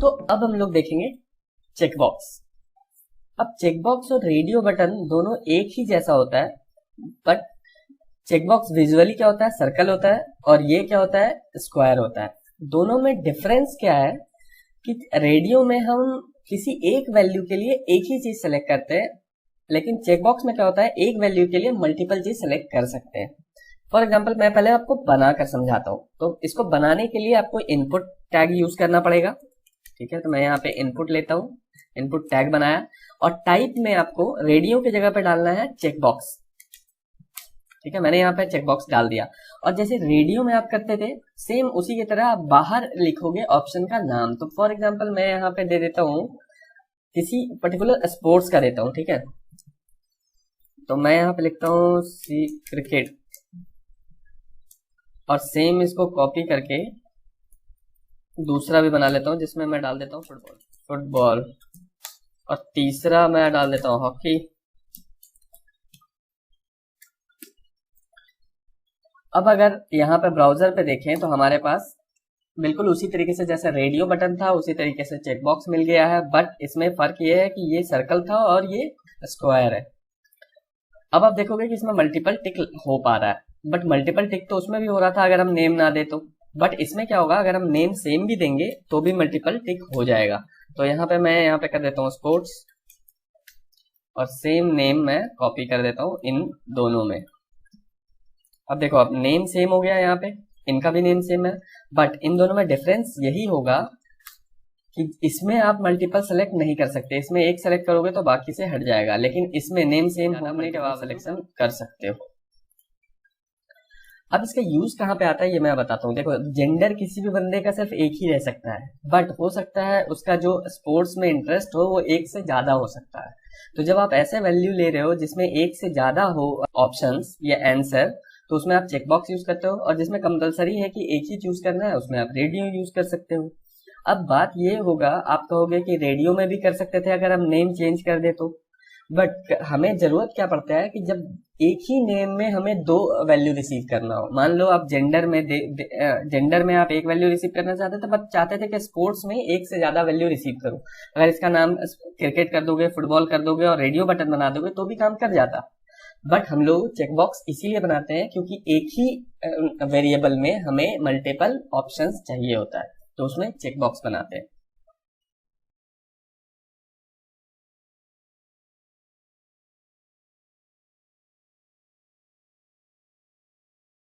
तो अब हम लोग देखेंगे चेकबॉक्स। अब चेकबॉक्स और रेडियो बटन दोनों एक ही जैसा होता है, बट चेकबॉक्स विजुअली क्या होता है, सर्कल होता है, और ये क्या होता है, स्क्वायर होता है। दोनों में डिफरेंस क्या है कि रेडियो में हम किसी एक वैल्यू के लिए एक ही चीज सेलेक्ट करते हैं, लेकिन चेकबॉक्स में क्या होता है, एक वैल्यू के लिए मल्टीपल चीज सेलेक्ट कर सकते हैं। फॉर एग्जाम्पल मैं पहले आपको बनाकर समझाता हूँ। तो इसको बनाने के लिए आपको इनपुट टैग यूज करना पड़ेगा। ठीक है, तो मैं यहाँ पे इनपुट लेता हूँ, इनपुट टैग बनाया, और टाइप में आपको रेडियो की जगह पे डालना है चेकबॉक्स। ठीक है, मैंने यहाँ पे चेकबॉक्स डाल दिया। और जैसे रेडियो में आप करते थे, सेम उसी की तरह आप बाहर लिखोगे ऑप्शन का नाम। तो फॉर एग्जाम्पल मैं यहाँ पे दे देता हूँ किसी पर्टिकुलर स्पोर्ट्स का देता हूँ। ठीक है, तो मैं यहाँ पे लिखता हूँ सी क्रिकेट, और सेम इसको कॉपी करके दूसरा भी बना लेता हूँ जिसमें मैं डाल देता हूँ फुटबॉल, और तीसरा मैं डाल देता हूँ हॉकी। अब अगर यहाँ पे ब्राउजर पे देखें तो हमारे पास बिल्कुल उसी तरीके से जैसे रेडियो बटन था उसी तरीके से चेकबॉक्स मिल गया है, बट इसमें फर्क ये है कि ये सर्कल था और ये स्क्वायर है। अब आप देखोगे कि इसमें मल्टीपल टिक हो पा रहा है, बट मल्टीपल टिक तो उसमें भी हो रहा था अगर हम नेम ना दे तो। बट इसमें क्या होगा, अगर हम नेम सेम भी देंगे तो भी मल्टीपल टिक हो जाएगा। तो यहाँ पे मैं यहाँ पे कर देता हूँ स्पोर्ट्स, और सेम नेम मैं कॉपी कर देता हूँ इन दोनों में। अब देखो, अब नेम सेम हो गया, यहाँ पे इनका भी नेम सेम है, बट इन दोनों में डिफरेंस यही होगा कि इसमें आप मल्टीपल सेलेक्ट नहीं कर सकते। इसमें एक सेलेक्ट करोगे तो बाकी से हट जाएगा, लेकिन इसमें नेम सेम होने के बाद सिलेक्शन कर सकते हो। अब इसका यूज कहाँ पे आता है ये मैं बताता हूँ। देखो, जेंडर किसी भी बंदे का सिर्फ एक ही रह सकता है, बट हो सकता है उसका जो स्पोर्ट्स में इंटरेस्ट हो वो एक से ज्यादा हो सकता है। तो जब आप ऐसे वैल्यू ले रहे हो जिसमें एक से ज्यादा हो ऑप्शंस या आंसर, तो उसमें आप चेकबॉक्स यूज करते हो, और जिसमें कंपलसरी है कि एक ही चूज करना है उसमें आप रेडियो यूज कर सकते हो। अब बात ये होगा, आप कहोगे कि रेडियो में भी कर सकते थे अगर हम नेम चेंज कर दे तो, बट हमें जरूरत क्या पड़ता है कि जब एक ही नेम में हमें दो वैल्यू रिसीव करना हो। मान लो आप जेंडर में आप एक वैल्यू रिसीव करना चाहते थे, बट चाहते थे कि स्पोर्ट्स में एक से ज्यादा वैल्यू रिसीव करो। अगर इसका नाम क्रिकेट कर दोगे, फुटबॉल कर दोगे और रेडियो बटन बना दोगे तो भी काम कर जाता। बट हम लोग चेकबॉक्स इसीलिए बनाते हैं क्योंकि एक ही वेरिएबल में हमें मल्टीपल ऑप्शंस चाहिए होता है, तो उसमें चेकबॉक्स बनाते हैं।